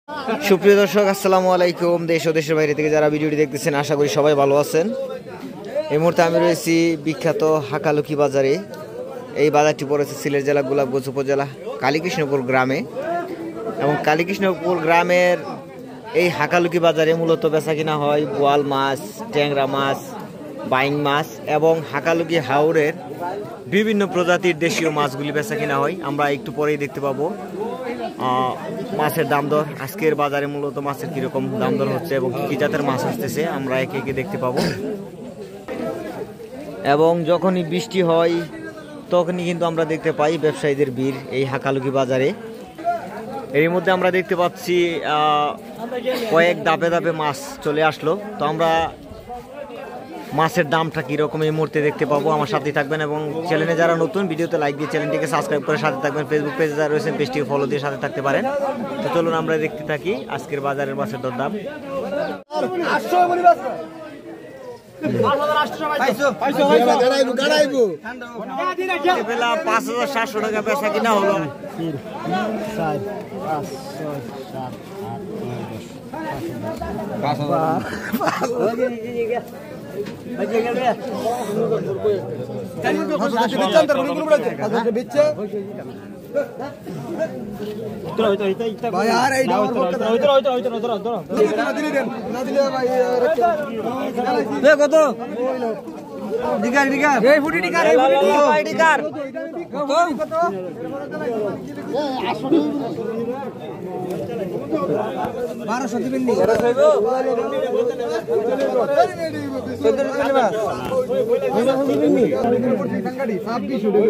সুপ্রিয় দর্শক, আসসালামু আলাইকুম। দেশ ও দেশের বাইরে থেকে যারা ভিডিওটি দেখতেছেন, আশা করি সবাই ভালো আছেন। এই মুহূর্তে আমি রয়েছি বিখ্যাত হাকালুকি বাজারে। এই বাজারটি পড়েছে সিলেট জেলা গোলাপগঞ্জ উপজেলা কালীকৃষ্ণপুর গ্রামে, এবং কালীকৃষ্ণপুর গ্রামের এই হাকালুকি বাজারে মূলত বেচা কিনা হয় বোয়াল মাছ, ট্যাংরা মাছ, বাইং মাছ এবং হাকালুকি হাওরের বিভিন্ন প্রজাতির দেশীয় মাছগুলি বেচা কিনা হয়। আমরা একটু পরেই দেখতে পাবো মাছের দাম দর। আজকের বাজারে মূলত মাছের কিরকম দাম দর হচ্ছে এবং কি জাতের মাছ আসতেছে আমরা একে একে দেখতে পাবো। এবং যখনই বৃষ্টি হয় তখনই কিন্তু আমরা দেখতে পাই ব্যবসায়ীদের ভিড় এই হাকালুকি বাজারে। এর মধ্যে আমরা দেখতে পাচ্ছি কয়েক ধাপে ধাপে মাছ চলে আসলো। তো আমরা মাছের দামটা কীরকম এই মুহূর্তে দেখতে পাবো। আমার সাথে থাকবেন এবং চ্যানেলে যারা নতুন, ভিডিওতে লাইক দিয়ে চ্যানেলটিকে সাবস্ক্রাইব করে সাথে থাকবেন। ফেসবুক পেজে যারা রয়েছেন পেজটিকে ফলো দিয়ে সাথে থাকতে পারেন। তো চলুন আমরা দেখতে থাকি আজকের বাজারের মাছের দরদাম। বেলা ৫,৭০০ টাকা বেচা কিনা হলো। কত ডিকার ডিকার এই ফুটি ডিকার এই ফুটি ডিকার কত 1200 দিবেন নি 1200 রে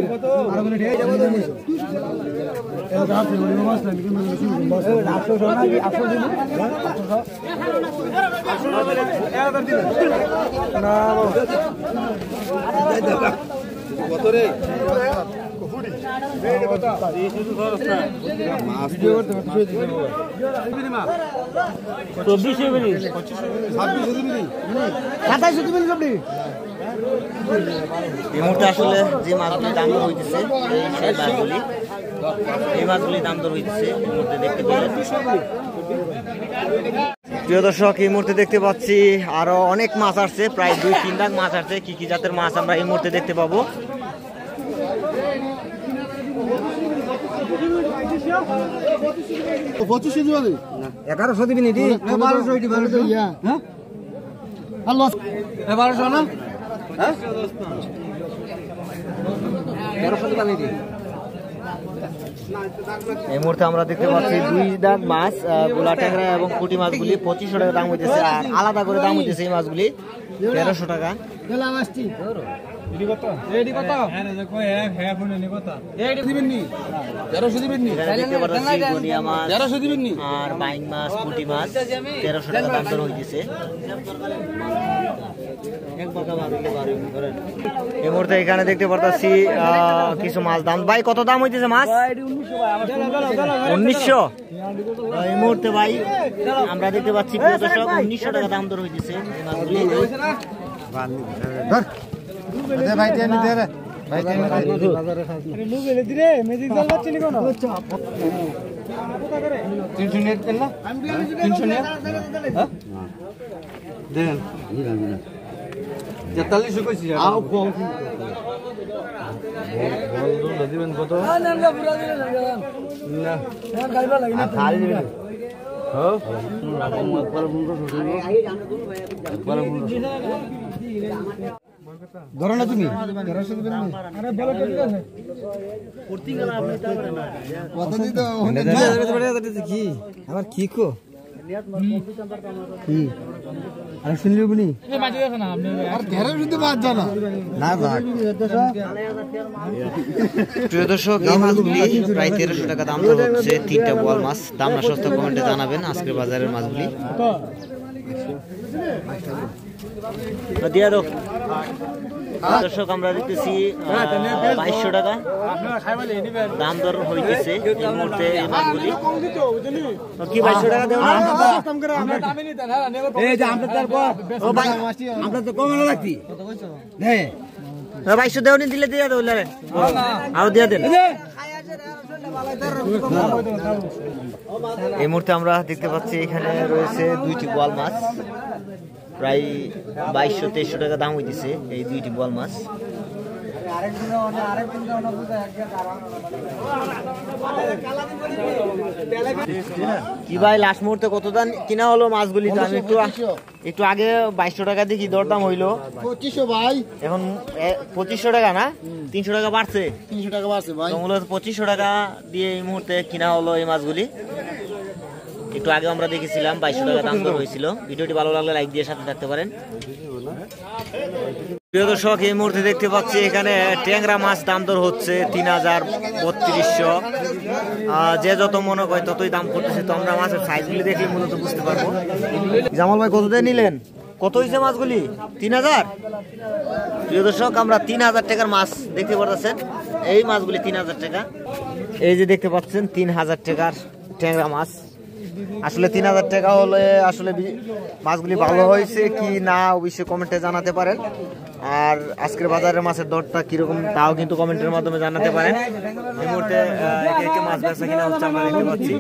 এই মুহূর্তে আসলে যে মাছগুলি দাম দর হইতেছে এই মাছগুলি দাম দর হইতেছে এই মুহূর্তে দেখতে পেলেন। প্রিয় দর্শক, এই মুহূর্তে দেখতে পাচ্ছি আরো অনেক মাছ আসছে, প্রায় 2-3 লাখ মাছ আসছে। কি কি জাতের মাছ আমরা এই মুহূর্তে দেখতে পাবো। এই মুহূর্তে আমরা দেখতে পাচ্ছি 2 দাগ মাছ, গোলা ট্যাংরা এবং পুঁটি মাছগুলি 2500 টাকা দাম হইতেছে। আর আলাদা করে দাম হইতেছে এই মাছগুলি 1300 টাকা। আর বাইং মাছ, পুঁটি মাছ 1300 টাকা দাম দর হইতেছে। এই মুহূর্তে এখানে দেখতে পারতাছি কিছু মাছ দাম। ভাই কত দাম হইতেছে মাছ? 1900। এই মুহূর্তে ভাই আমরা দেখতে পাচ্ছি 1900 টাকা দাম দর হইতেছে মাছগুলি। ধরো না তুমি কি আবার কি কো আর শুনলি বলি প্রিয় দর্শক, এই মাছগুলি প্রায় 1300 টাকা দাম দর হচ্ছে। 3টা বোয়াল মাছ। দাম না সস্তা কমেন্টে জানাবেন আজকের বাজারের মাছগুলি। দিয়ে দাও দর্শক, আমরা দেখতেছি 2200 টাকা দাম দর হইতেছে এই মুহূর্তে এই মাছগুলি। কি 2200 টাকা দেব না? আমরা তো কমানো লাগতি 2200 দেওনি দিলে দিয়ে দেবো, আরো দিয়ে দেন। এই মুহূর্তে আমরা দেখতে পাচ্ছি এখানে রয়েছে দুইটি বোয়াল মাছ, প্রায় 2200-2300 টাকা দাম হইতেছে এই দুইটি বোয়াল মাছ। কি ভাই লাস্ট মুহূর্তে কত দাম কিনা হলো মাছগুলি? আমি একটু আগে 2200 টাকা দিয়ে কি দরদাম হইলো? 2500 ভাই, এখন 2500 টাকা না, 300 টাকা বাড়ছে। 300 টাকা বাড়ছে ভাই। তো মূলত 2500 টাকা দিয়ে এই মুহূর্তে কিনা হলো এই মাছগুলি। একটু আগে আমরা দেখেছিলাম 2200 টাকা দাম দর হয়েছিল। ভিডিওটি ভালো লাগলে লাইক দিয়ে সাথে থাকতে পারেন। প্রিয় দর্শক, এই মুহূর্তে দেখতে পাচ্ছি এখানে ট্যাংরা মাছ দাম দর হচ্ছে 3000-3200। যে যত মনে করে ততই দাম করতেছে। তো আমরা মাছের সাইজগুলি দেখলে মূলত বুঝতে পারবো। জামাল ভাই কত দিয়ে নিলেন? কত হয়েছে মাছগুলি? 3000। প্রিয় দর্শক, আমরা 3000 টাকার মাছ দেখতে পাচ্ছেন। এই মাছগুলি 3000 টাকা। এই যে দেখতে পাচ্ছেন 3000 টাকার ট্যাংরা মাছ। আসলে 3000 টাকা হলে আসলে মাছগুলি ভালো হয়েছে কি না অবশ্যই কমেন্টে জানাতে পারেন। আর আজকের বাজারের মাছের দরটা কিরকম তাও কিন্তু কমেন্টের মাধ্যমে জানাতে পারেন। এই মুহূর্তে একে মাছ বেচা কিনা হচ্ছে আমরা দেখতে পাচ্ছি।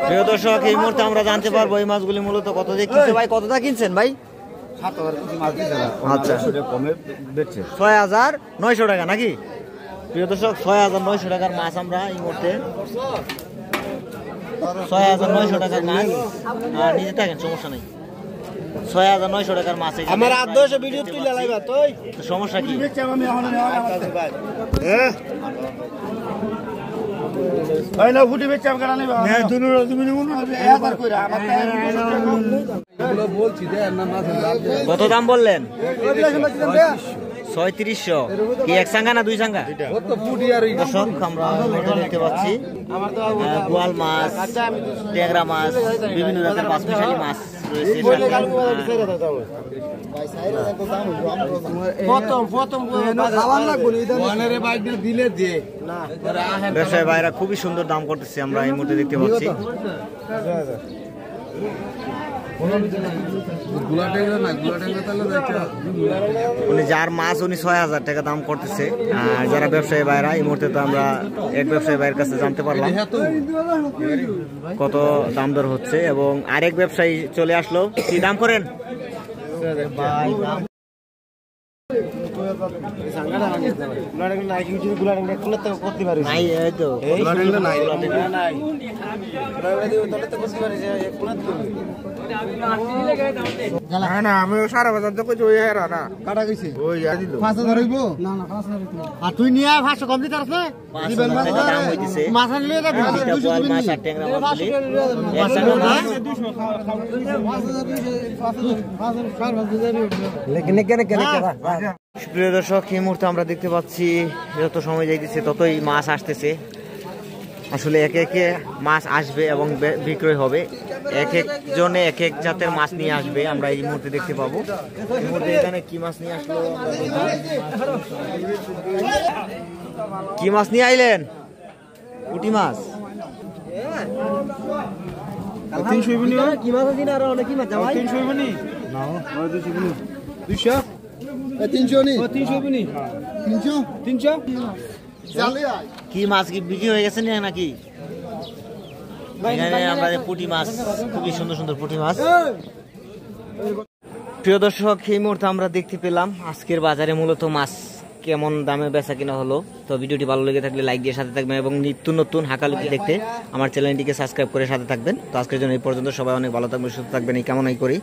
প্রিয় দর্শক, এই মুহূর্তে আমরা জানতে পারবো এই মাছগুলি মূলত কত দিয়ে কিনছে। ভাই কতটা কিনছেন ভাই? আচ্ছা, 6900 টাকা নাকি? প্রিয় দর্শক, 6900 টাকার মাছ আমরা এই মুহূর্তে 6900 টাকার মাছ। আর নিজে থাকেন, সমস্যা নেই। 6900 টাকার মাছ আমার 800 ভিডিও তুইলা লাইবা তুই। তো সমস্যা কি? ভাই না ফুটি বেচে আমি কাটা নিবা। হ্যাঁ তুমি মনে হবে 1000 কইরা আমার এগুলো বলছি দে না মাছের দাম। কত দাম বললেন? 3600। কি এক সাঙ্গা না দুই সাঙ্গা? কত ফুটি আর দর্শক, আমরা দেখতে পাচ্ছি বোয়াল মাছ, ট্যাংরা মাছ, বিভিন্ন রকমের মাছ, মিশালি মাছ রয়েছে। ব্যবসায়ী ভাইরা খুবই সুন্দর দাম করতেছে, আমরা এই মুহূর্তে দেখতে পাচ্ছি। উনি যার মাছ উনি 6000 টাকা দাম করতেছে। আর যারা ব্যবসায়ী ভাইরা এই মুহূর্তে তো আমরা এক ব্যবসায়ী ভাইয়ের কাছে জানতে পারলাম কত দাম দর হচ্ছে। এবং আরেক ব্যবসায়ী চলে আসলো। কি দাম করেন? আমি সারা বাজার তো কইছি ওই হেরা না কাটা গেছে ওই দিল 5000 হইব না না 5000 আর তুই নিয়া 500 কম দিতে পারছ দিবেন মাছ দাম হইছে মাছ নিয়ে যাবি 200 মাছ আর ট্যাংরা মাছ বলি 100 লেকিন কেন কেন প্রিয় দর্শক, এই মুহূর্তে আমরা দেখতে পাচ্ছি যত সময় যাইতেছে ততই মাছ আসতেছে। আসলে এক একে মাছ আসবে এবং বিক্রয় হবে। এক এক জনে এক এক জাতের মাছ নিয়ে আসবে, আমরা এই মুহূর্তে দেখতে পাবো। এই মুহূর্তে এখানে কি মাছ নিয়ে আসলো? কি মাছ নিয়ে আইলেন? পুঁটি মাছ। 300 হইবনি কি মাছ আছে না আর অনেক কি মাছ ভাই 300 হইবনি না 200 300 নি 300 হইবনি 300 কি মাছ কি বিক্রি হয়ে গেছে নাকি? এখানে আমরা পুঁটি মাছ, খুবই সুন্দর সুন্দর পুঁটি মাছ। প্রিয় দর্শক, এই মুহূর্তে আমরা দেখতে পেলাম আজকের বাজারে মূলত মাছ কেমন দামে বেচা কিনা হলো। তো ভিডিওটি ভালো লেগে থাকলে লাইক দিয়ে সাথে থাকবেন এবং নিত্য নতুন হাকালুকি দেখতে আমার চ্যানেলটিকে সাবস্ক্রাইব করে সাথে থাকবেন। তো আজকের জন্য এই পর্যন্ত। সবাই অনেক ভালো থাকবেন, সুস্থ থাকবেন এই কামনাই করি।